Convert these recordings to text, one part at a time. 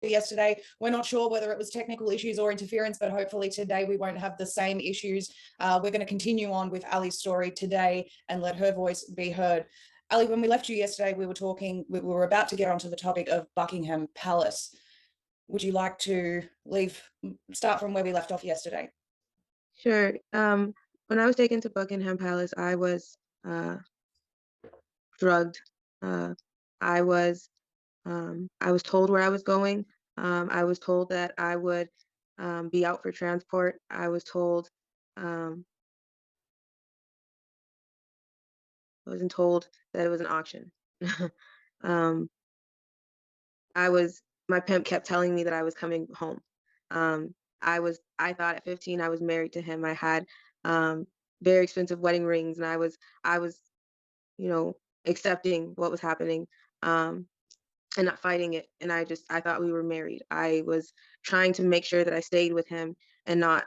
yesterday. We're not sure whether it was technical issues or interference, but hopefully today we won't have the same issues. We're going to continue on with Ali's story today and let her voice be heard. Ali, when we left you yesterday, we were about to get onto the topic of Buckingham Palace. Would you like to start from where we left off yesterday? Sure. When I was taken to Buckingham Palace, I was drugged. Uh, I was I was told where I was going. I was told that I would be out for transport. I wasn't told that it was an auction. um, my pimp kept telling me that I was coming home. I thought at 15 I was married to him. I had um, very expensive wedding rings, and I was, you know, accepting what was happening, and not fighting it. And I thought we were married. I was trying to make sure that I stayed with him and not,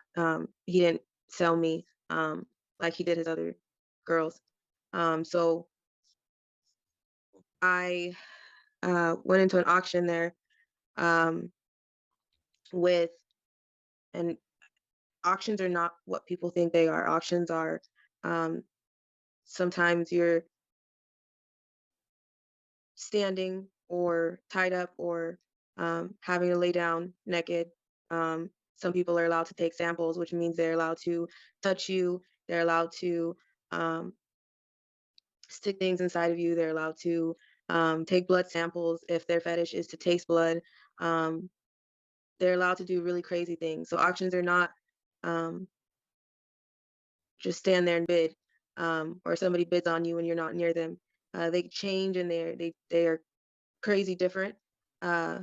he didn't sell me like he did his other girls. So I went into an auction there um, with, and auctions are not what people think they are. Auctions are um, sometimes you're standing or tied up or having to lay down naked. Some people are allowed to take samples, which means they're allowed to touch you. They're allowed to um, stick things inside of you. They're allowed to take blood samples if their fetish is to taste blood. Um, they're allowed to do really crazy things. So auctions are not um, just stand there and bid, or somebody bids on you and you're not near them. They change and they are crazy different. Uh,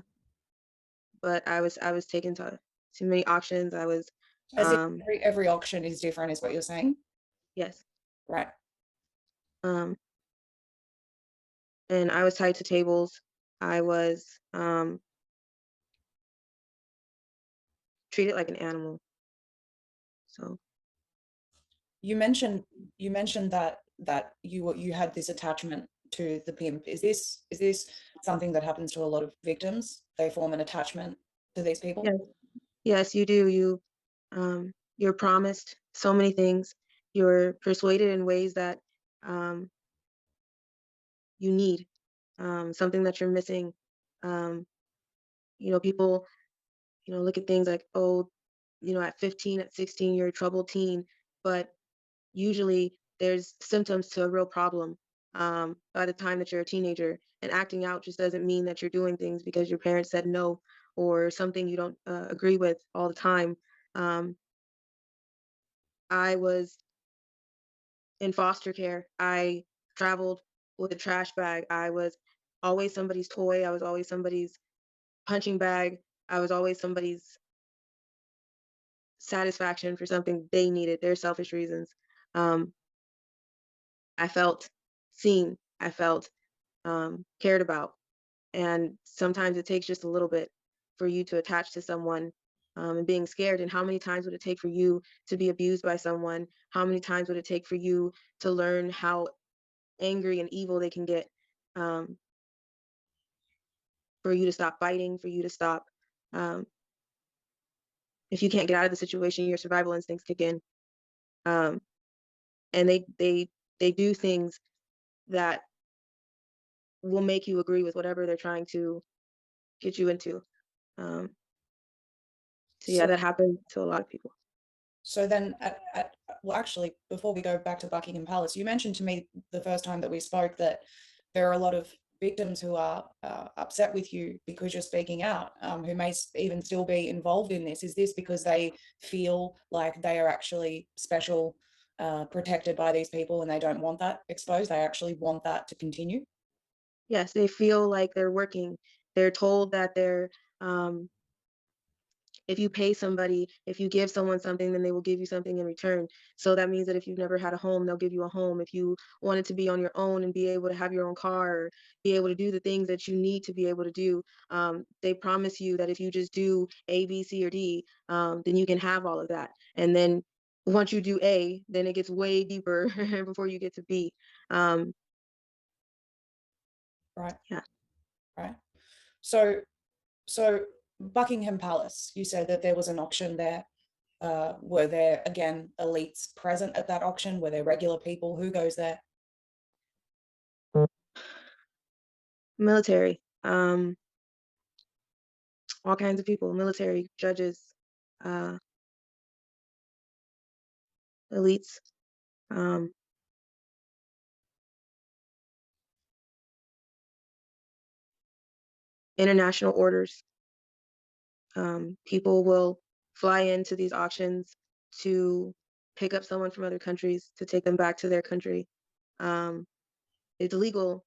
but I was taken to too many auctions. I was As if um, every auction is different, is what you're saying? yes, Right. um, and I was tied to tables. I was treated like an animal. So You mentioned that you had this attachment to the pimp. Is this something that happens to a lot of victims? They form an attachment to these people? yes, yes, you do. You're promised so many things. You're persuaded in ways that um, you need, something that you're missing. Um, People, look at things like, oh, at 15, at 16, you're a troubled teen, but usually there's symptoms to a real problem by the time that you're a teenager. And acting out just doesn't mean that you're doing things because your parents said no or something you don't agree with all the time. Um, I was in foster care. I traveled with a trash bag. I was always somebody's toy. I was always somebody's punching bag. I was always somebody's satisfaction for something they needed, their selfish reasons. Um, I felt seen. I felt cared about. And sometimes it takes just a little bit for you to attach to someone and being scared. And how many times would it take for you to be abused by someone? How many times would it take for you to learn how angry and evil they can get, um, for you to stop fighting, for you to stop? Um, if you can't get out of the situation, your survival instincts kick in. Um, and they do things that will make you agree with whatever they're trying to get you into. Um, so yeah, So that happened to a lot of people. so then well, actually, before we go back to Buckingham Palace, you mentioned to me the first time that we spoke that there are a lot of victims who are upset with you because you're speaking out, who may even still be involved in this. Is this because they feel like they are actually special, protected by these people, and they don't want that exposed? They actually want that to continue? Yes, they feel like they're working. They're told that if you pay somebody, if you give someone something, then they will give you something in return. So that means that if you've never had a home, they'll give you a home. If you wanted to be on your own and be able to have your own car or be able to do the things that you need to be able to do, they promise you that if you just do A, B, C, or D, then you can have all of that. And then once you do A, then it gets way deeper before you get to B. Um, Right, yeah. right. So so Buckingham Palace, you said that there was an auction there. Were there, again, elites present at that auction? Were there regular people? Who goes there? Military, all kinds of people, military, judges, uh, elites, um, international orders. People will fly into these auctions to pick up someone from other countries to take them back to their country. Um, it's legal.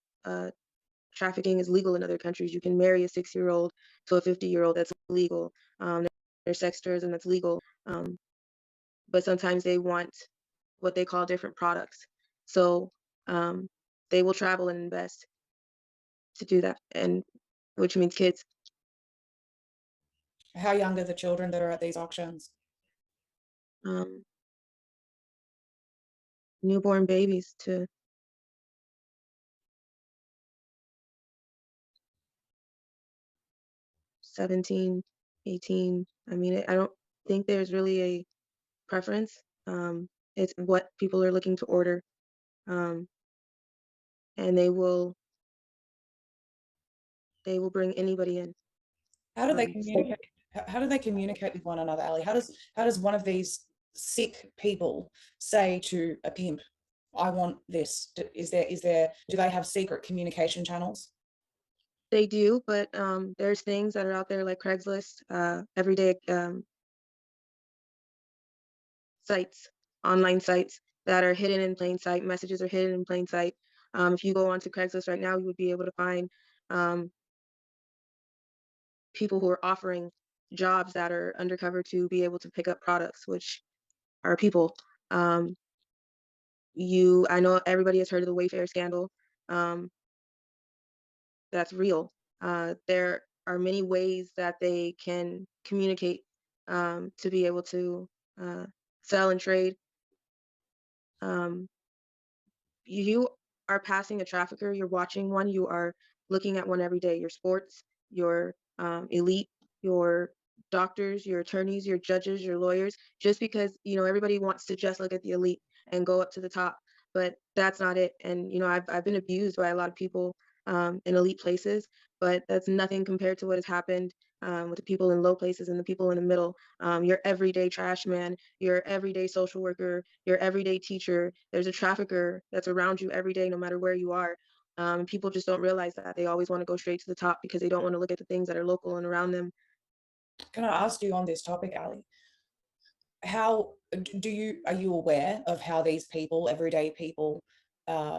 Trafficking is legal in other countries. You can marry a 6-year-old to a 50-year-old. That's legal. There's sex tourism that's legal. But sometimes they want what they call different products. So um, they will travel and invest to do that, and which means kids. How young are the children that are at these auctions? Um, Newborn babies to 17, 18. I mean, I don't think there's really a preference. It's what people are looking to order, um, and they will bring anybody in. How do they So communicate? How do they communicate with one another, Ali? How does one of these sick people say to a pimp, "I want this"? Is there do they have secret communication channels? they do, but there's things that are out there like Craigslist, everyday sites, online sites that are hidden in plain sight. Messages are hidden in plain sight. If you go onto Craigslist right now, you would be able to find um, people who are offering jobs that are undercover to be able to pick up products, which are people. Um, I know everybody has heard of the Wayfair scandal. Um, that's real. There are many ways that they can communicate to be able to uh, sell and trade. Um, you are passing a trafficker, you're watching one, you are looking at one every day. Your sports, your elite, your doctors, your attorneys, your judges, your lawyers, just because, everybody wants to just look at the elite and go up to the top, but that's not it. And, I've been abused by a lot of people in elite places, but that's nothing compared to what has happened with the people in low places and the people in the middle. Your everyday trash man, your everyday social worker, your everyday teacher. There's a trafficker that's around you every day, no matter where you are. People just don't realize that. They always want to go straight to the top because they don't want to look at the things that are local and around them. Can I ask you on this topic, Ali? How are you aware of how these people, everyday people,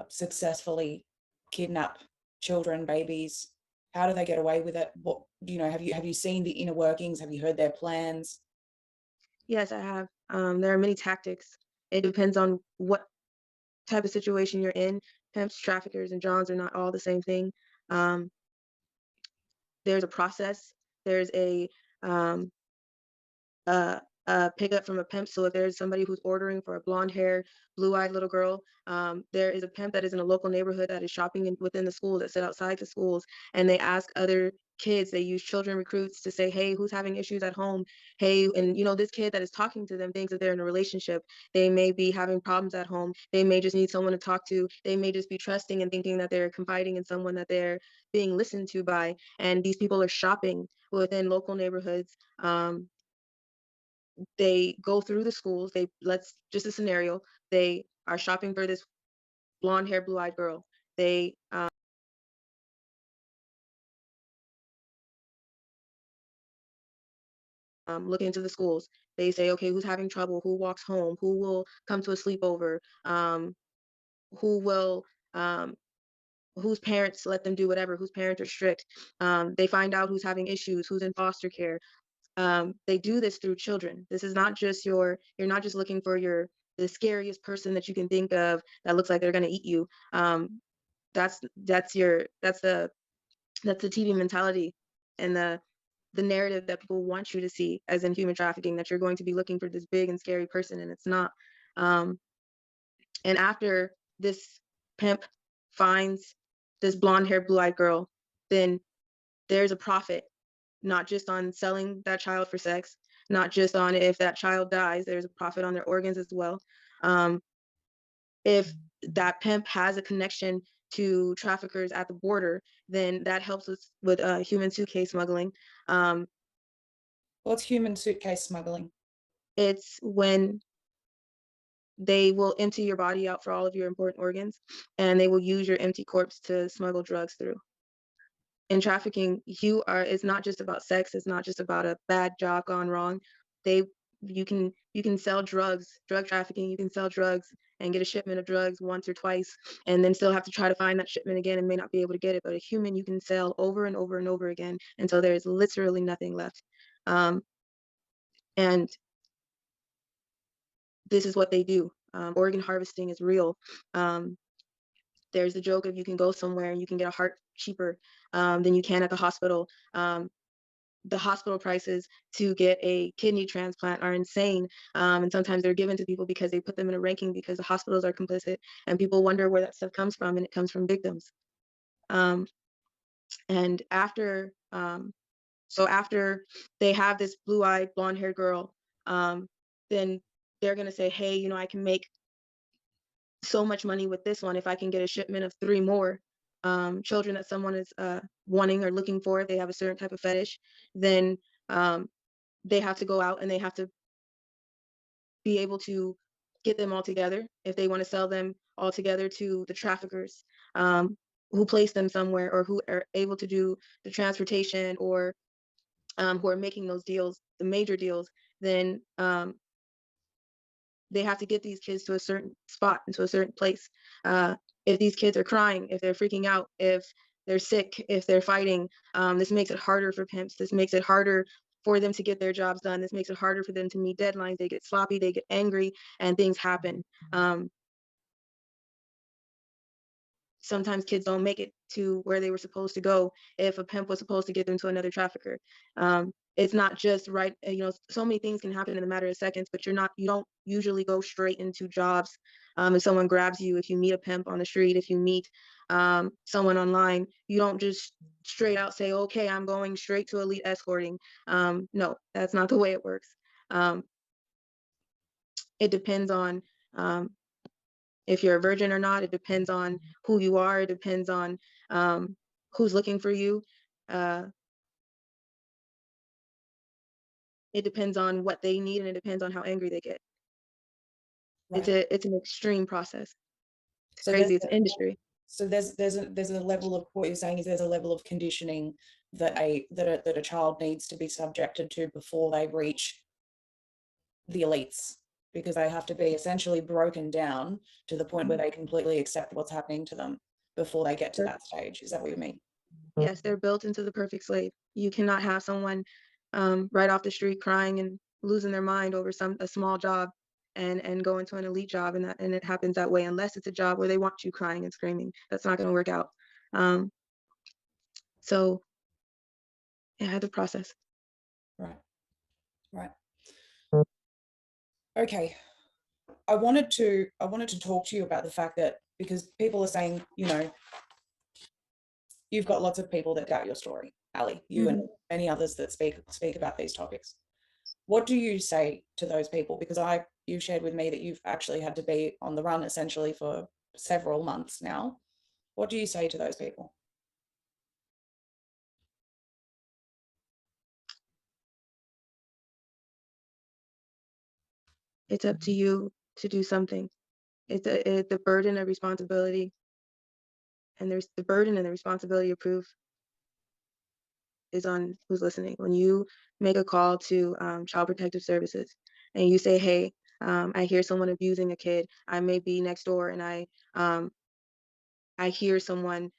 successfully kidnap children, babies? How do they get away with it? What have you seen the inner workings? Have you heard their plans? Yes, I have. There are many tactics. It depends on what type of situation you're in. Pimps, traffickers, and Johns are not all the same thing. Um, there's a process. There's um, pickup from a pimp. So if there's somebody who's ordering for a blonde hair, blue-eyed little girl, there is a pimp that is in a local neighborhood that is shopping within the schools, that sit outside the schools, and they ask other kids, they use children recruits to say, hey, who's having issues at home? Hey, and this kid that is talking to them thinks that they're in a relationship. They may be having problems at home. They may just need someone to talk to. They may just be trusting and thinking that they're confiding in someone that they're being listened to by. And these people are shopping within local neighborhoods. They go through the schools. Let's just a scenario. They are shopping for this blonde hair, blue eyed girl. They look into the schools. They say, okay, who's having trouble? Who walks home? Who will come to a sleepover? Who will, um, whose parents let them do whatever, whose parents are strict. They find out who's having issues, who's in foster care. They do this through children. This is not just you're not just looking for the scariest person that you can think of that looks like they're going to eat you. That's the TV mentality and the narrative that people want you to see as in human trafficking, that you're going to be looking for this big and scary person, and it's not. Um, and after this pimp finds this blonde haired, blue eyed girl, then there's a profit. not just on selling that child for sex, not just on if that child dies, there's a profit on their organs as well. Um, if that pimp has a connection to traffickers at the border, then that helps us with human suitcase smuggling. Um, What's human suitcase smuggling? it's when they will empty your body out for all of your important organs, and they will use your empty corpse to smuggle drugs through. In trafficking, it's not just about sex, it's not just about a bad job gone wrong. They you can sell drugs, drug trafficking, you can sell drugs and get a shipment of drugs once or twice and then still have to try to find that shipment again and may not be able to get it. But a human you can sell over and over and over again until there is literally nothing left. Um, and this is what they do. Organ harvesting is real. Um, there's a joke of you can go somewhere and you can get a heart cheaper than you can at the hospital. The hospital prices to get a kidney transplant are insane. And sometimes they're given to people because they put them in a ranking because the hospitals are complicit and people wonder where that stuff comes from, and it comes from victims. Um, and after they have this blue-eyed, blonde-haired girl, then they're going to say, hey, I can make so much money with this one if I can get a shipment of 3 more children that someone is wanting or looking for. If they have a certain type of fetish, then um, they have to go out and they have to be able to get them all together if they want to sell them all together to the traffickers who place them somewhere or who are able to do the transportation or who are making those deals, the major deals. Then they have to get these kids to a certain spot and to a certain place. If these kids are crying, if they're freaking out, if they're sick, if they're fighting, this makes it harder for pimps. This makes it harder for them to get their jobs done. This makes it harder for them to meet deadlines. They get sloppy, they get angry, and things happen. Um, Sometimes kids don't make it to where they were supposed to go if a pimp was supposed to get them to another trafficker. It's not just right, so many things can happen in a matter of seconds, but you don't usually go straight into jobs. If someone grabs you, if you meet a pimp on the street, if you meet someone online, you don't just straight out say, okay, I'm going straight to elite escorting. No, that's not the way it works. Um, it depends on um, if you're a virgin or not. It depends on who you are. It depends on who's looking for you. Uh, it depends on what they need, and it depends on how angry they get. Right. It's an extreme process. It's So there's crazy. It's an industry. so there's a level of what you're saying is there's a level of conditioning that a child needs to be subjected to before they reach the elites, because they have to be essentially broken down to the point where they completely accept what's happening to them before they get to that stage. Is that what you mean? Yes, they're built into the perfect slave. You cannot have someone right off the street crying and losing their mind over a small job and go into an elite job, and it happens that way unless it's a job where they want you crying and screaming. That's not going to work out. Um, so I had to process. Right. Right. Okay. I wanted to talk to you about the fact that, because people are saying, you've got lots of people that doubt your story, Ali, you and Mhm. many others that speak about these topics. What do you say to those people? Because you shared with me that you've actually had to be on the run essentially for several months now. What do you say to those people? It's up to you to do something. The burden of responsibility, and there's the burden and the responsibility of proof is on who's listening. When you make a call to Child Protective Services and you say, hey, I hear someone abusing a kid. I may be next door and I hear someone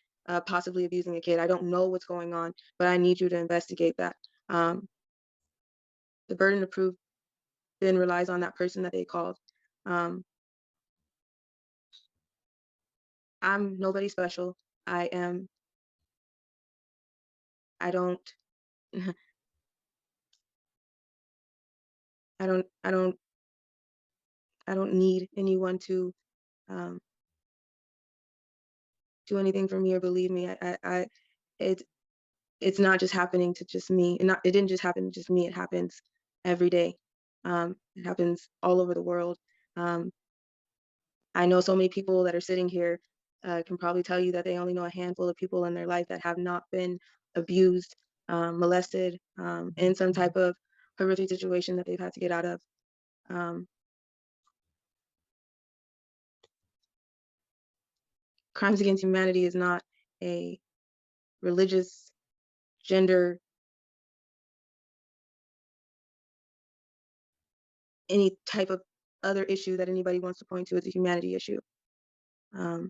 possibly abusing a kid. I don't know what's going on, but I need you to investigate that. Um, the burden of proof then relies on that person that they called. Um, I'm nobody special. I am, I don't, I don't, I don't, I don't need anyone to um, do anything for me or believe me. It it's not just happening to just me. And not, it didn't just happen to just me. It happens every day. It happens all over the world. Um, I know so many people that are sitting here can probably tell you that they only know a handful of people in their life that have not been abused, molested, in some type of horrific situation that they've had to get out of. Um, Crimes against humanity is not a religious, gender, any type of other issue that anybody wants to point to. It's a humanity issue. Um,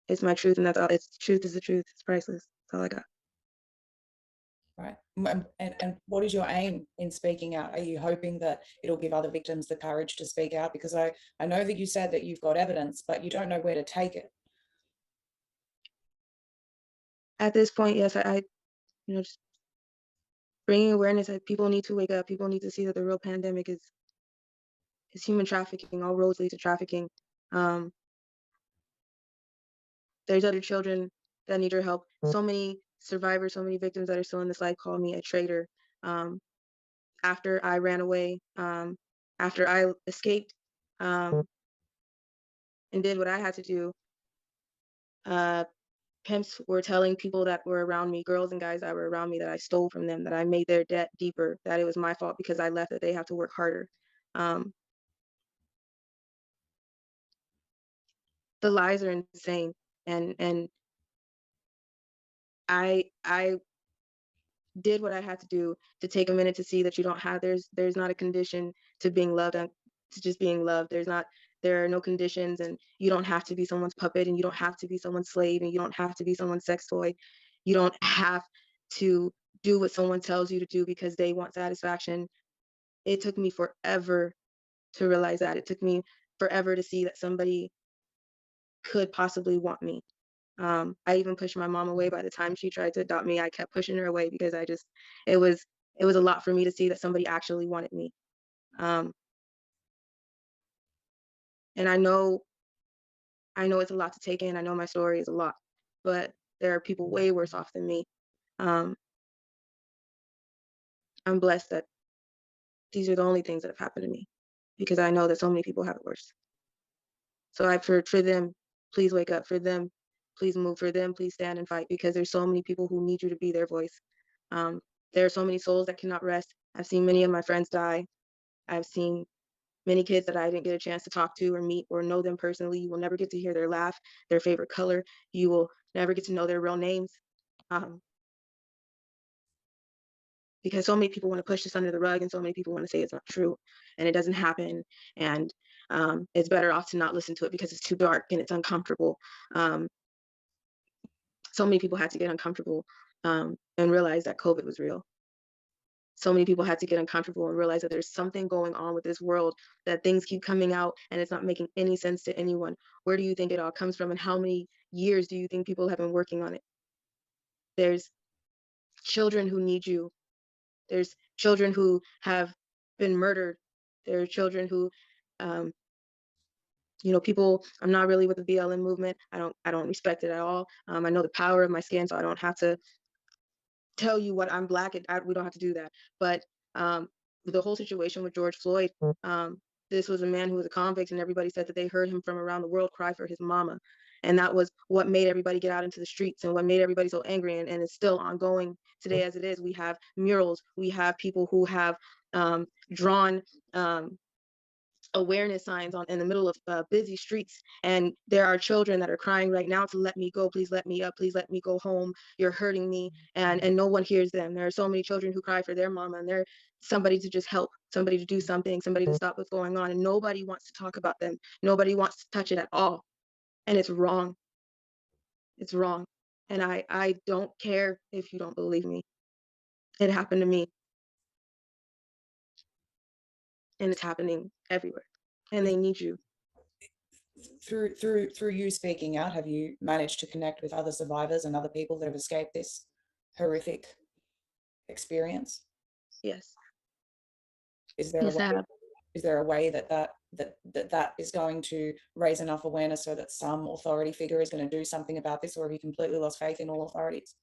it's my truth, and that's all. It's truth is the truth. It's priceless. That's all I got. Right. And what is your aim in speaking out? Are you hoping that it'll give other victims the courage to speak out? Because I know that you said that you've got evidence, but you don't know where to take it. At this point, yes, just bringing awareness that people need to wake up. People need to see that the real pandemic is human trafficking. All roads lead to trafficking. Um, there's other children that need your help. So many survivors, so many victims that are still in this life call me a traitor. After I ran away, after I escaped, and did what I had to do, uh, pimps were telling people that were around me, girls and guys that were around me, that I stole from them, that I made their debt deeper, that it was my fault because I left, that they have to work harder. Um, the lies are insane, and I did what I had to do to take a minute to see that you don't have there's not a condition to being loved and to just being loved. There are no conditions, and you don't have to be someone's puppet, and you don't have to be someone's slave, and you don't have to be someone's sex toy. You don't have to do what someone tells you to do because they want satisfaction. It took me forever to realize that. It took me forever to see that somebody could possibly want me. I even pushed my mom away. By the time she tried to adopt me, I kept pushing her away because it was it was a lot for me to see that somebody actually wanted me. Um, and I know it's a lot to take in. I know my story is a lot, but there are people way worse off than me. Um, I'm blessed that these are the only things that have happened to me, because I know that so many people have it worse. So for them, please wake up. For them, please move. For them, please stand and fight, because there's so many people who need you to be their voice. Um, there are so many souls that cannot rest. I've seen many of my friends die. I've seen many kids that I didn't get a chance to talk to or meet or know them personally. You will never get to hear their laugh, their favorite color. You will never get to know their real names. Um, because so many people want to push this under the rug, and so many people want to say it's not true and it doesn't happen. And it's better off to not listen to it because it's too dark and it's uncomfortable. Um, so many people had to get uncomfortable and realize that COVID was real. So many people had to get uncomfortable and realize that there's something going on with this world, that things keep coming out and it's not making any sense to anyone. Where do you think it all comes from, and how many years do you think people have been working on it? There's children who need you. There's children who have been murdered. There are children who, um, people. I'm not really with the BLM movement. I don't respect it at all. I know the power of my skin, so I don't have to tell you what I'm black. We don't have to do that. But um, the whole situation with George Floyd, this was a man who was a convict, and everybody said that they heard him from around the world cry for his mama. And that was what made everybody get out into the streets and what made everybody so angry. And it's still ongoing today as it is. We have murals, we have people who have drawn awareness signs in the middle of busy streets, and there are children that are crying right now to let me go, please let me up, please let me go home, you're hurting me, and no one hears them. There are so many children who cry for their mama, and they're somebody to just help, somebody to do something, somebody to stop what's going on, and nobody wants to talk about them, nobody wants to touch it at all. And it's wrong. It's wrong. And I don't care if you don't believe me. It happened to me, and it's happening everywhere, and they need you. Through you speaking out, have you managed to connect with other survivors and other people that have escaped this horrific experience? Yes. Is there a Yes, way, I have. is there a way that is going to raise enough awareness so that some authority figure is going to do something about this, or have you completely lost faith in all authorities?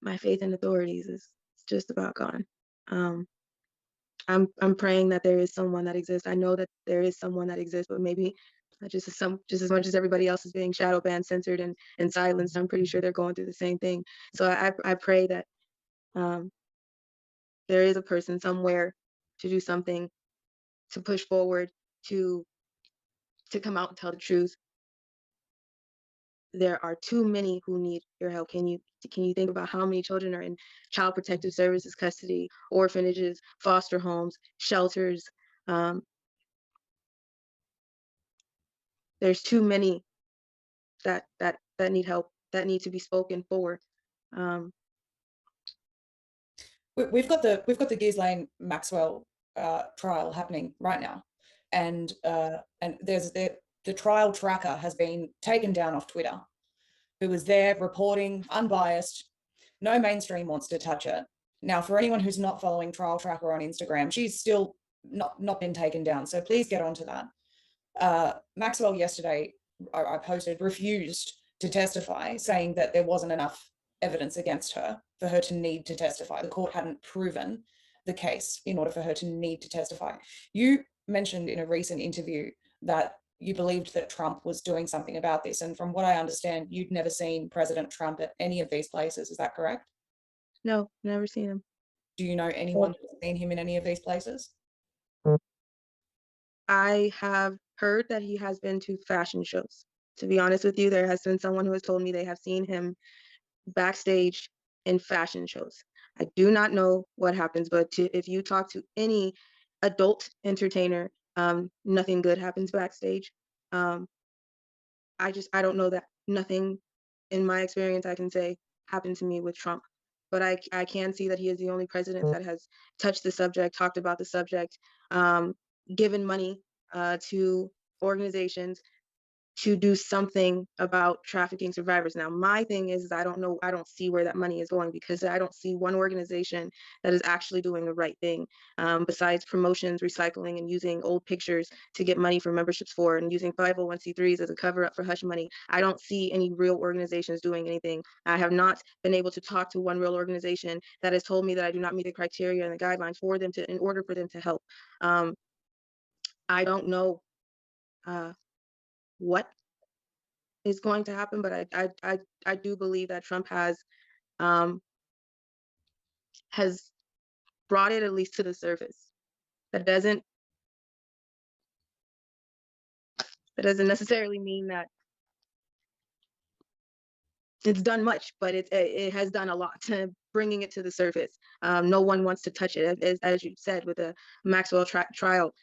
my faith in authorities is just about gone. Um, I'm praying that there is someone that exists. I know that there is someone that exists, but maybe just as much as everybody else is being shadow banned, censored, and silenced. I'm pretty sure they're going through the same thing. So I pray that um, there is a person somewhere to do something, to push forward, to come out and tell the truth. There are too many who need your help. Can you think about how many children are in child protective services custody, orphanages, foster homes, shelters? Um, there's too many that need help, that need to be spoken for. Um, We've got the Ghislaine Maxwell trial happening right now, and there's the trial tracker has been taken down off Twitter, who was there reporting unbiased. No mainstream wants to touch it. Now, for anyone who's not following Trial Tracker on Instagram, she's still not been taken down. So please get onto that. Maxwell yesterday, I posted, refused to testify, saying that there wasn't enough evidence against her for her to need to testify. The court hadn't proven the case in order for her to need to testify. You mentioned in a recent interview that you believed that Trump was doing something about this. And from what I understand, you'd never seen President Trump at any of these places. Is that correct? no, never seen them. Do you know anyone who's seen him in any of these places? I have heard that he has been to fashion shows. To be honest with you, there has been someone who has told me they have seen him backstage in fashion shows. I do not know what happens, but if you talk to any adult entertainer, nothing good happens backstage. Um, I don't know that nothing in my experience I can say happened to me with Trump. But I can see that he is the only president that has touched the subject, talked about the subject, um, given money to organizations to do something about trafficking survivors. Now, my thing is I don't see where that money is going, because I don't see one organization that is actually doing the right thing, besides promotions, recycling, and using old pictures to get money for memberships for, and using 501c3s as a cover up for hush money. I don't see any real organizations doing anything. I have not been able to talk to one real organization that has told me that I do not meet the criteria and the guidelines for them in order for them to help. Um, I don't know what is going to happen, but I do believe that Trump um, has brought it at least to the surface. That doesn't necessarily mean that it's done much, but it has done a lot to bringing it to the surface. No one wants to touch it, as you said with the Maxwell trial.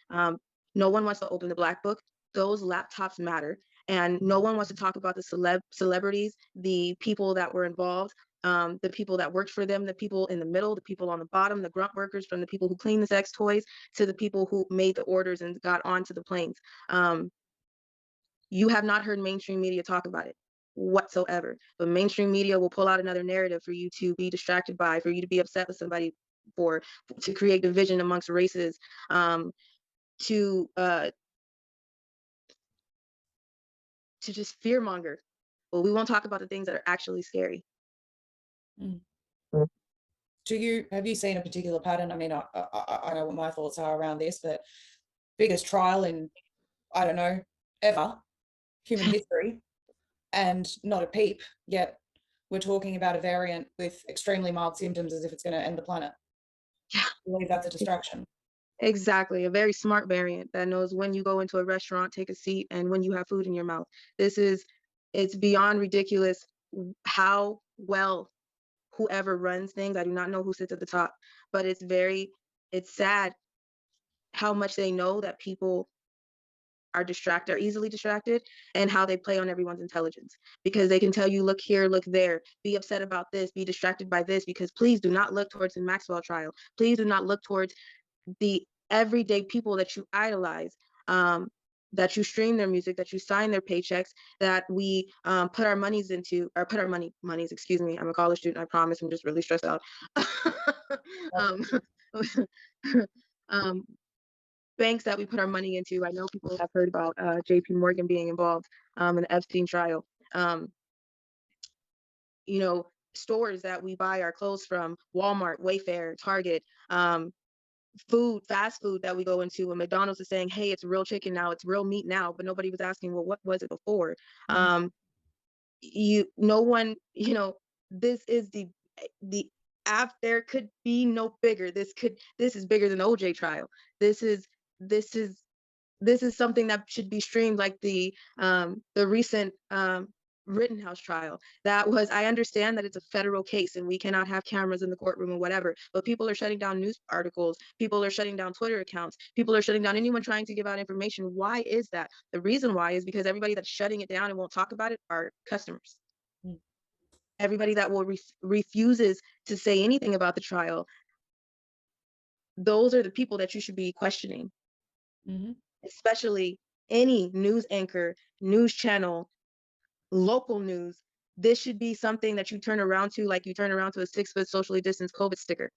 No one wants to open the black book. Those laptops matter, and no one wants to talk about the celebrities, the people that were involved, the people that worked for them, the people in the middle, the people on the bottom, the grunt workers, from the people who clean the sex toys to the people who made the orders and got onto the planes. You have not heard mainstream media talk about it whatsoever. But mainstream media will pull out another narrative for you to be distracted by, for you to be upset with somebody, for to create division amongst races, to just fear monger. But we won't talk about the things that are actually scary. Mm. Have you seen a particular pattern? I mean, I know what my thoughts are around this, but biggest trial in, I don't know, ever, human history, and not a peep, yet we're talking about a variant with extremely mild symptoms as if it's going to end the planet. Yeah. I believe that's a distraction. Exactly. A very smart variant that knows when you go into a restaurant, take a seat, and when you have food in your mouth. It's beyond ridiculous how well whoever runs things. I do not know who sits at the top, but it's sad how much they know that people are easily distracted, and how they play on everyone's intelligence, because they can tell you, look here, look there, be upset about this, be distracted by this, because please do not look towards the Maxwell trial. Please do not look towards the everyday people that you idolize, that you stream their music, that you sign their paychecks, that we put our monies into, or put our monies, excuse me, I'm a college student, I promise, I'm just really stressed out. um, um, banks that we put our money into. I know people have heard about JP Morgan being involved in the Epstein trial. You know, stores that we buy our clothes from, Walmart, Wayfair, Target, food, fast food that we go into, and McDonald's is saying, hey, it's real chicken now, it's real meat now, but nobody was asking, well, what was it before? Mhm. No one, this is the app. There could be no bigger. This is bigger than the OJ trial. This is this is this is something that should be streamed, like the recent Rittenhouse trial. That was, I understand that it's a federal case and we cannot have cameras in the courtroom or whatever, but people are shutting down news articles, people are shutting down Twitter accounts, people are shutting down anyone trying to give out information. Why is that? The reason why is because everybody that's shutting it down and won't talk about it are customers. Mm. Everybody that will refuses to say anything about the trial, those are the people that you should be questioning, Mhm. especially any news anchor, news channel, local news. This should be something that you turn around to, like you turn around to a 6-foot socially distanced COVID sticker.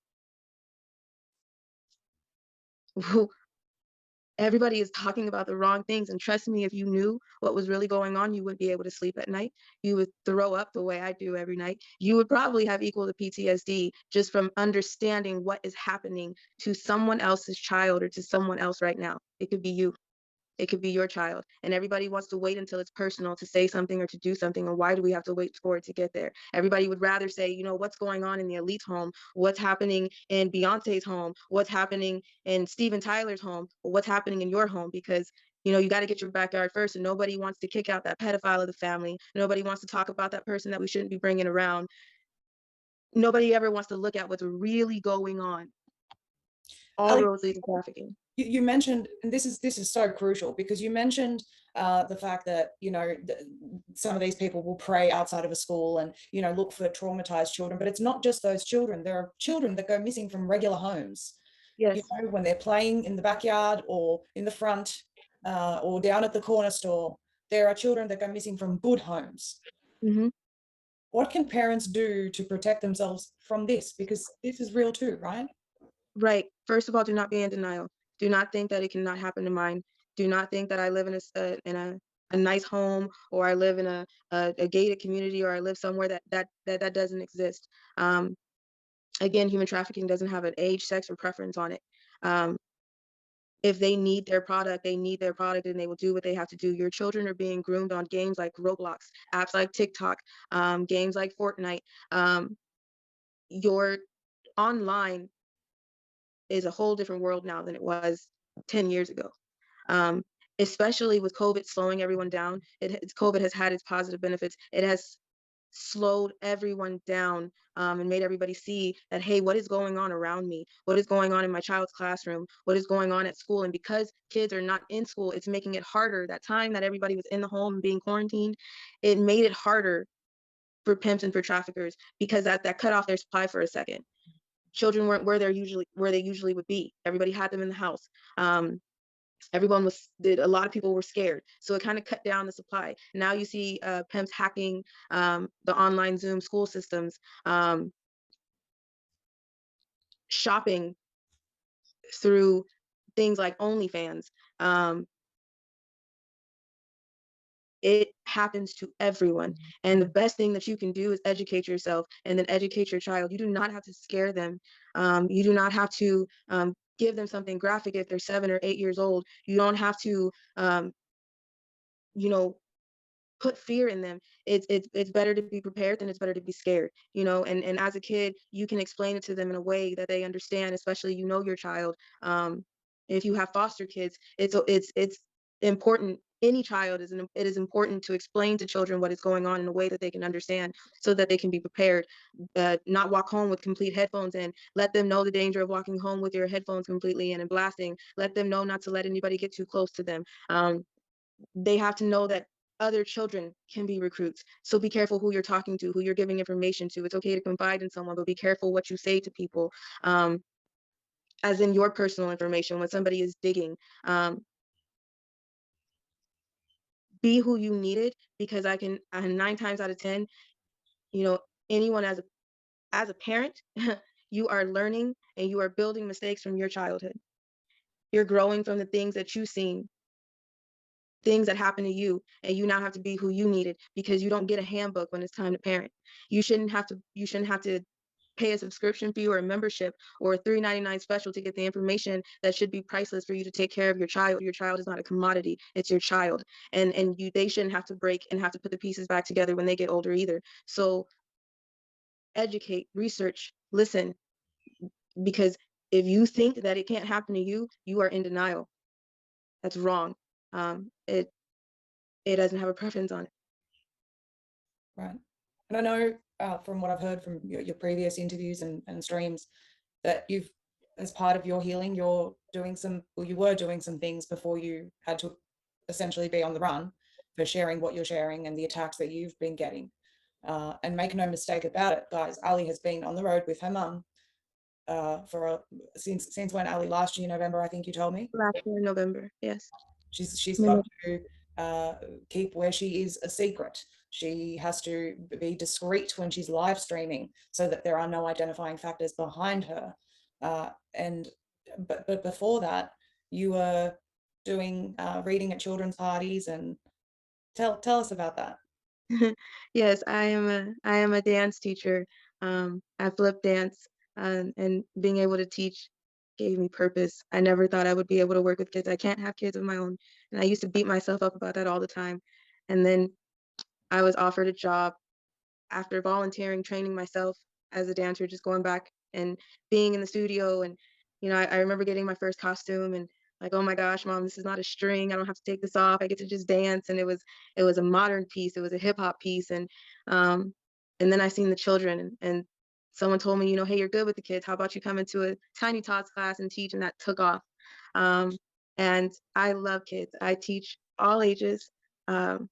Everybody is talking about the wrong things. And trust me, if you knew what was really going on, you wouldn't be able to sleep at night. You would throw up the way I do every night. You would probably have equal to PTSD just from understanding what is happening to someone else's child or to someone else right now. It could be you. It could be your child. And everybody wants to wait until it's personal to say something or to do something. And why do we have to wait for it to get there? Everybody would rather say, what's going on in the elite's home? What's happening in Beyonce's home? What's happening in Steven Tyler's home? Or what's happening in your home? Because you got to get your backyard first, and nobody wants to kick out that pedophile of the family. Nobody wants to talk about that person that we shouldn't be bringing around. Nobody ever wants to look at what's really going on. All Ali, roads lead to trafficking. you mentioned, and this is so crucial, because you mentioned the fact that some of these people will pray outside of a school and look for traumatized children, but it's not just those children. There are children that go missing from regular homes. Yes. When they're playing in the backyard or in the front or down at the corner store. There are children that go missing from good homes. Mm-hmm. What can parents do to protect themselves from this? Because this is real too, right? Right. First of all, do not be in denial. Do not think that it cannot happen to mine. Do not think that I live in a nice home, or I live in a gated community, or I live somewhere that doesn't exist. Again, human trafficking doesn't have an age, sex, or preference on it. Um, if they need their product, they need their product, and they will do what they have to do. Your children are being groomed on games like Roblox, apps like TikTok, games like Fortnite. Your online is a whole different world now than it was 10 years ago. Um, Especially with COVID slowing everyone down. COVID has had its positive benefits. It has slowed everyone down, and made everybody see that, hey, what is going on around me? What is going on in my child's classroom? What is going on at school? And because kids are not in school, it's making it harder. That time that everybody was in the home and being quarantined, it made it harder for pimps and for traffickers, because that cut off their supply for a second. Children weren't where they usually would be. Everybody had them in the house. A lot of people were scared, so it kind of cut down the supply. Now you see pimps hacking the online Zoom school systems, shopping through things like OnlyFans. Um, it happens to everyone, and the best thing that you can do is educate yourself and then educate your child. You do not have to scare them. You do not have to give them something graphic if they're 7 or 8 years old. You don't have to you know put fear in them. It's better to be prepared than it's better to be scared. And as a kid, you can explain it to them in a way that they understand, especially your child. If you have foster kids, it's important. Any child it is important to explain to children what is going on in a way that they can understand, so that they can be prepared. Not walk home with complete headphones in. Let them know the danger of walking home with your headphones completely in and blasting. Let them know not to let anybody get too close to them. They have to know that other children can be recruits. So be careful who you're talking to, who you're giving information to. It's okay to confide in someone, but be careful what you say to people, as in your personal information when somebody is digging. Be who you needed, because 9 times out of 10, you know, anyone as a parent, you are learning and you are building mistakes from your childhood. You're growing from the things that you've seen. things that happen to you, and you now have to be who you needed because you don't get a handbook when it's time to parent. You shouldn't have to pay a subscription fee or a membership or a $3.99 special to get the information that should be priceless for you to take care of your child. Your child is not a commodity, it's your child. And they shouldn't have to break and have to put the pieces back together when they get older either. So educate, research, listen, because if you think that it can't happen to you, you are in denial. That's wrong. It doesn't have a preference on it. Right. And I know from what I've heard from your previous interviews and streams that you've, as part of your healing, you're doing some, well, you were doing some things before you had to essentially be on the run for sharing what you're sharing and the attacks that you've been getting. And make no mistake about it, guys, Ali has been on the road with her mum since when, Ali? Last year, November, I think you told me. Last year in November, yes. She's Mm. got to keep where she is a secret. She has to be discreet when she's live streaming so that there are no identifying factors behind her. And but before that, you were doing reading at children's parties, and tell us about that. Yes, I am a dance teacher. I flip dance, and being able to teach gave me purpose. I never thought I would be able to work with kids. I can't have kids of my own, and I used to beat myself up about that all the time. And then I was offered a job after volunteering, training myself as a dancer, just going back and being in the studio. And, I remember getting my first costume and like, oh my gosh, mom, this is not a string. I don't have to take this off. I get to just dance. And it was a modern piece. It was a hip hop piece. Um, and then I seen the children and someone told me, hey, you're good with the kids. How about you come into a tiny tots class and teach? And that took off. Um, and I love kids. I teach all ages. Um,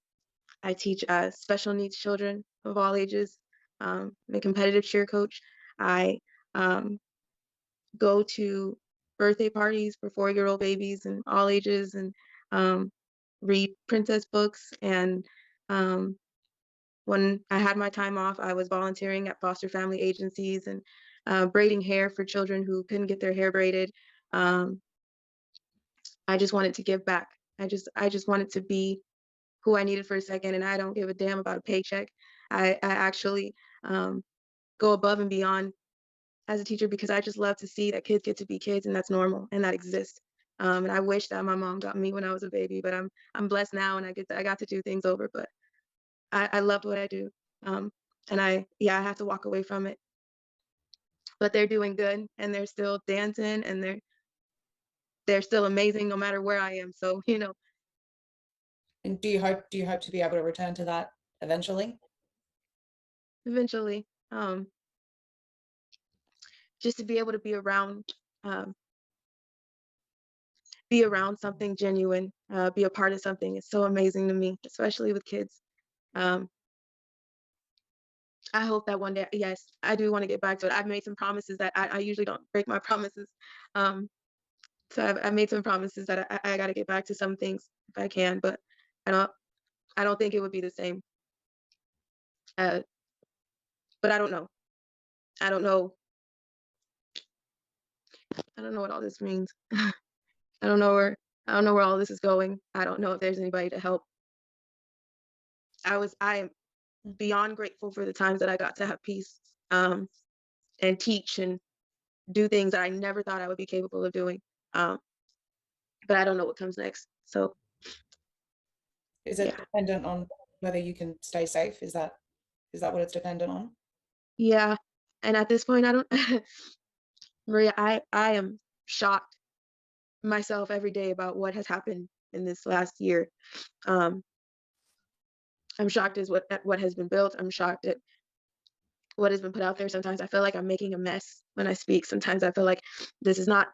I teach special needs children of all ages. I'm a competitive cheer coach. I um, go to birthday parties for 4-year-old babies and all ages, and um, read princess books. And um, when I had my time off, I was volunteering at foster family agencies and braiding hair for children who couldn't get their hair braided. Um, I just wanted to give back. I just wanted to be who I needed for a second, and I don't give a damn about a paycheck. I actually um, go above and beyond as a teacher because I just love to see that kids get to be kids, and that's normal and that exists. And I wish that my mom got me when I was a baby, but I'm blessed now, and I got to do things over. But I loved what I do, and I have to walk away from it. But they're doing good, and they're still dancing, and they're still amazing no matter where I am. So And do you hope to be able to return to that eventually? eventually, just to be able to um, be around something genuine, be a part of something is so amazing to me, especially with kids. Um, I hope that one day, yes, I do want to get back to it. I've made some promises that I usually don't break my promises. Um, so I've made some promises that I got to get back to some things if I can, but I don't, I don't think it would be the same. Uh, but I don't know. I don't know. I don't know what all this means. I don't know where, I don't know where all this is going. I don't know if there's anybody to help. I am beyond grateful for the times that I got to have peace, and teach and do things that I never thought I would be capable of doing. Um, but I don't know what comes next. So Is yeah, it dependent on whether you can stay safe? Is that what it's dependent on? yeah. And at this point, I don't, Maria, I am shocked myself every day about what has happened in this last year. Um, I'm shocked at what has been built. I'm shocked at what has been put out there. Sometimes I feel like I'm making a mess when I speak. Sometimes I feel like this is not.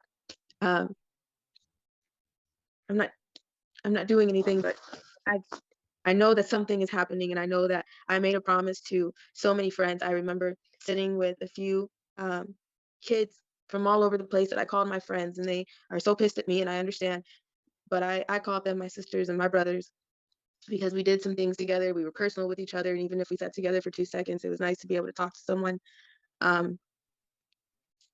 Um, I'm not. I'm not doing anything, but I I know that something is happening, and I know that I made a promise to so many friends. I remember sitting with a few kids from all over the place that I called my friends, and they are so pissed at me, and I understand. But I called them my sisters and my brothers because we did some things together. We were personal with each other, and even if we sat together for 2 seconds, it was nice to be able to talk to someone. Um,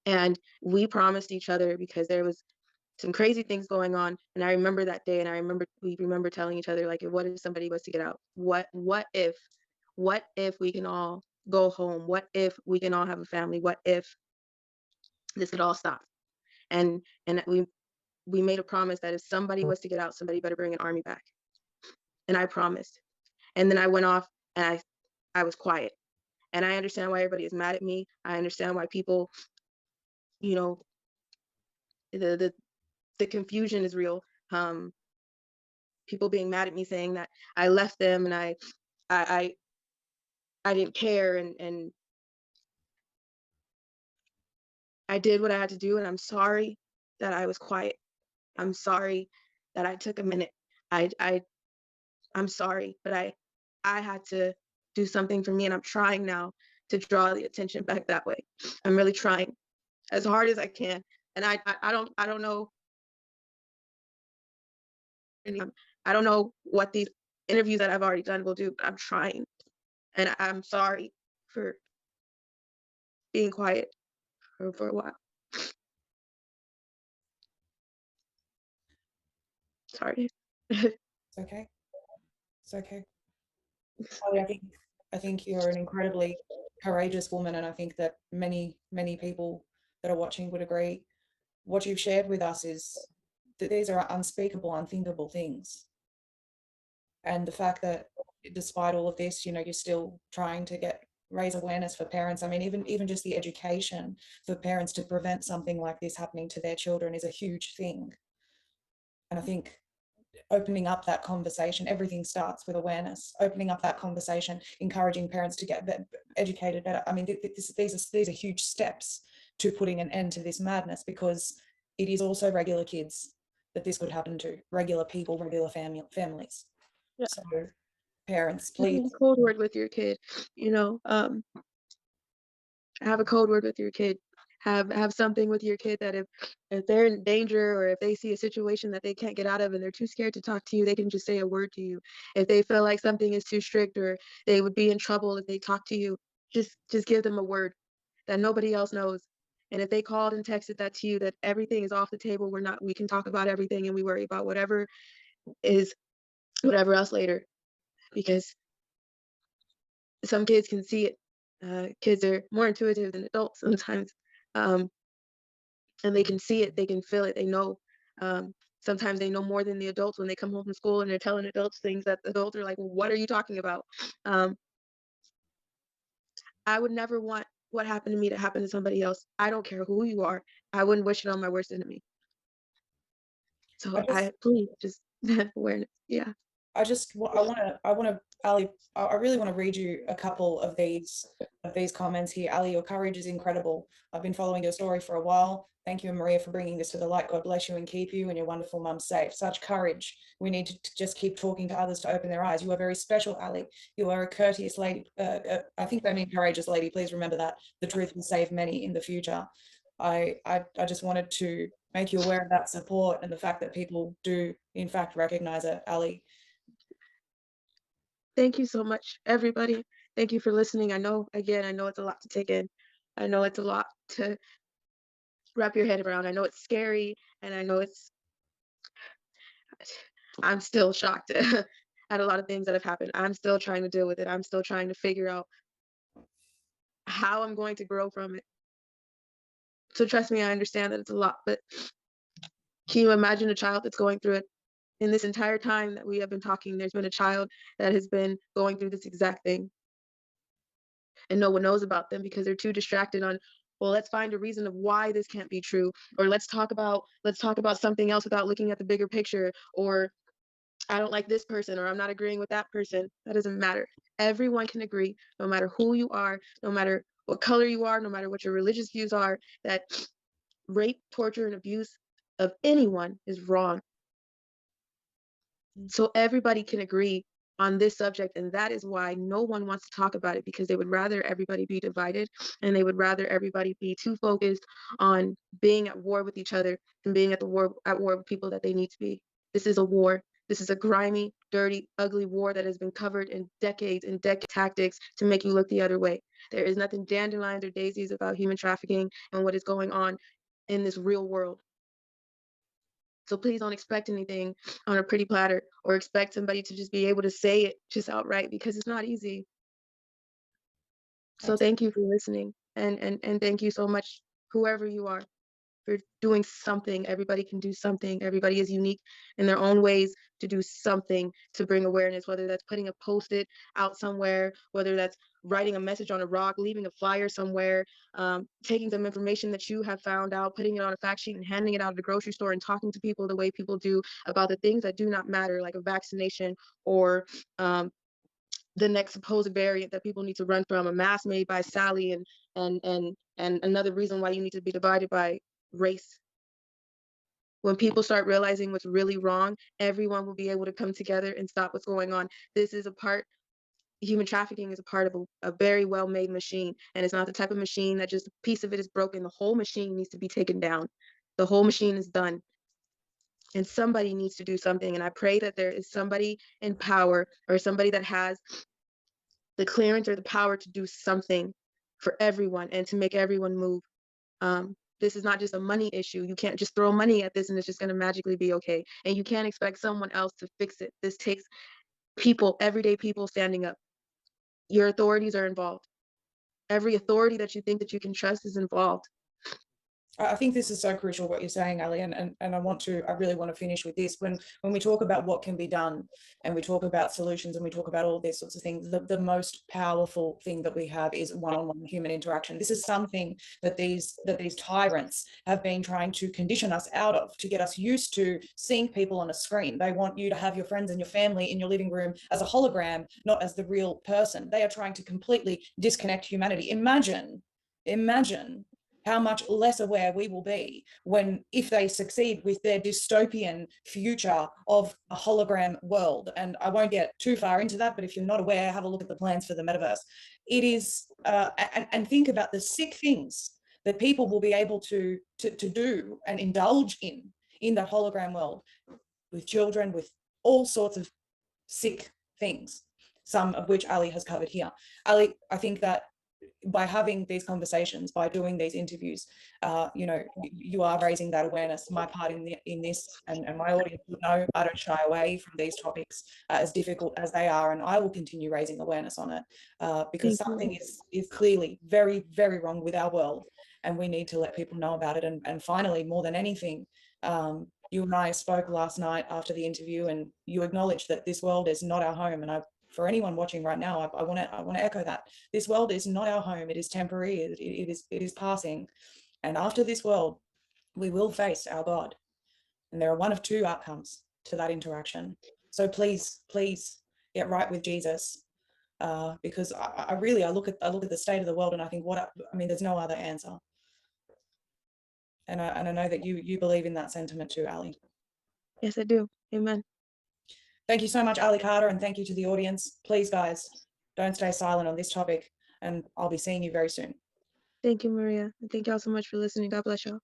and we promised each other because there was some crazy things going on. And I remember that day, and we remember telling each other, like, what if somebody was to get out? What if we can all go home? What if we can all have a family? What if this could all stop? And we made a promise that if somebody was to get out, somebody better bring an army back. And I promised. And then I went off, and I was quiet. And I understand why everybody is mad at me. I understand why people, you know, the the confusion is real. Um, People being mad at me, saying that I left them, and I I didn't care, and I did what I had to do, and I'm sorry that I was quiet. I'm sorry that I took a minute. I I'm sorry, but I had to do something for me, and I'm trying now to draw the attention back that way. I'm really trying as hard as I can, and I don't know, I don't know what these interviews that I've already done will do, but I'm trying, and I'm sorry for being quiet for a while. Sorry. It's okay. It's okay. Ali, I think you're an incredibly courageous woman, and I think that many people that are watching would agree. What you've shared with us is that these are unspeakable, unthinkable things. And the fact that despite all of this, you're still trying to raise awareness for parents. I mean, even just the education for parents to prevent something like this happening to their children is a huge thing. And I think opening up that conversation, everything starts with awareness, opening up that conversation, encouraging parents to get educated better. I mean, these are huge steps to putting an end to this madness, because it is also regular kids that this could happen to, regular people, regular families. Yeah. So parents, Have please. a code word with your kid, you know, have a code word with your kid. Have something with your kid that if they're in danger, or if they see a situation that they can't get out of and they're too scared to talk to you, they can just say a word to you. If they feel like something is too strict, or they would be in trouble if they talk to you, just give them a word that nobody else knows. And if they called and texted that to you, that everything is off the table, we can talk about everything, and we worry about is whatever else later. Because some kids can see it. Kids are more intuitive than adults sometimes, um, and they can see it, they can feel it, they know. Um, Sometimes they know more than the adults when they come home from school and they're telling adults things that the adults are like, well, "What are you talking about?" Um, I would never want what happened to me to happen to somebody else. I don't care who you are. I wouldn't wish it on my worst enemy. I So just please just awareness. Yeah. I want to, Ali, I really want to read you a couple of these comments here. Ali, your courage is incredible. I've been following your story for a while. Thank you, Maria, for bringing this to the light. God bless you and keep you and your wonderful mum safe. Such courage. We need to just keep talking to others to open their eyes. You are very special, Ali. You are a courteous lady. I think they mean courageous lady. Please remember that. The truth will save many in the future. I just wanted to make you aware of that support and the fact that people do, in fact, recognize it, Ali. Thank you so much, everybody. Thank you for listening. I know it's a lot to take in. I know it's a lot to wrap your head around. I know it's scary, and I know I'm still shocked at a lot of things that have happened. I'm still trying to deal with it. I'm still trying to figure out how I'm going to grow from it. So trust me, I understand that it's a lot, but can you imagine a child that's going through it? In this entire time that we have been talking, there's been a child that has been going through this exact thing, and no one knows about them because they're too distracted on, well, let's find a reason of why this can't be true, or let's talk about something else without looking at the bigger picture, or I don't like this person, or I'm not agreeing with that person. That doesn't matter. Everyone can agree, no matter who you are, no matter what color you are, no matter what your religious views are, that rape, torture, and abuse of anyone is wrong. So everybody can agree on this subject, and that is why no one wants to talk about it, because they would rather everybody be divided, and they would rather everybody be too focused on being at war with each other than being at war with people that they need to be. This is a war. This is a grimy, dirty, ugly war that has been covered in decades and decade tactics to make you look the other way. There is nothing dandelions or daisies about human trafficking and what is going on in this real world. So please don't expect anything on a pretty platter or expect somebody to just be able to say it just outright, because it's not easy. So Thanks. thank you for listening, and thank you so much, whoever you are, for doing something. Everybody can do something. Everybody is unique in their own ways to do something to bring awareness, whether that's putting a post-it out somewhere, whether that's writing a message on a rock, leaving a flyer somewhere, taking some information that you have found out, putting it on a fact sheet and handing it out at the grocery store, and talking to people the way people do about the things that do not matter, like a vaccination, or the next supposed variant that people need to run from, a mask made by Sally, and another reason why you need to be divided by race. When people start realizing what's really wrong, everyone will be able to come together and stop what's going on. This is a part, human trafficking is a part of a very well-made machine, and it's not the type of machine that just a piece of it is broken. The whole machine needs to be taken down. The whole machine is done, and somebody needs to do something. And I pray that there is somebody in power, or somebody that has the clearance or the power to do something for everyone and to make everyone move. This is not just a money issue. You can't just throw money at this and it's just going to magically be okay. And you can't expect someone else to fix it. This takes people, everyday people standing up. Your authorities are involved. Every authority that you think that you can trust is involved. I think this is so crucial what you're saying, Ali, and I really want to finish with this. When we talk about what can be done, and we talk about solutions, and we talk about all these sorts of things, the most powerful thing that we have is one-on-one human interaction. This is something that these tyrants have been trying to condition us out of, to get us used to seeing people on a screen. They want you to have your friends and your family in your living room as a hologram, not as the real person. They are trying to completely disconnect humanity. Imagine how much less aware we will be if they succeed with their dystopian future of a hologram world. And I won't get too far into that, but if you're not aware, have a look at the plans for the metaverse. It is, and think about the sick things that people will be able to do and indulge in that hologram world, with children, with all sorts of sick things, some of which Ali has covered here. Ali, I think that by having these conversations, by doing these interviews, you are raising that awareness. My part in this, and my audience would know, I don't shy away from these topics, as difficult as they are, and I will continue raising awareness on it, because something is clearly very, very wrong with our world, and we need to let people know about it. And finally, more than anything, you and I spoke last night after the interview, and you acknowledged that this world is not our home. And for anyone watching right now, I want to echo that. This world is not our home. It is temporary. It is passing. And after this world, we will face our God. And there are one of two outcomes to that interaction. So please get right with Jesus, because I look at the state of the world, and I think, there's no other answer. And I know that you believe in that sentiment too, Ali. Yes, I do. Amen. Thank you so much, Ali Carter, and thank you to the audience. Please, guys, don't stay silent on this topic, and I'll be seeing you very soon. Thank you, Maria. And thank y'all so much for listening. God bless y'all.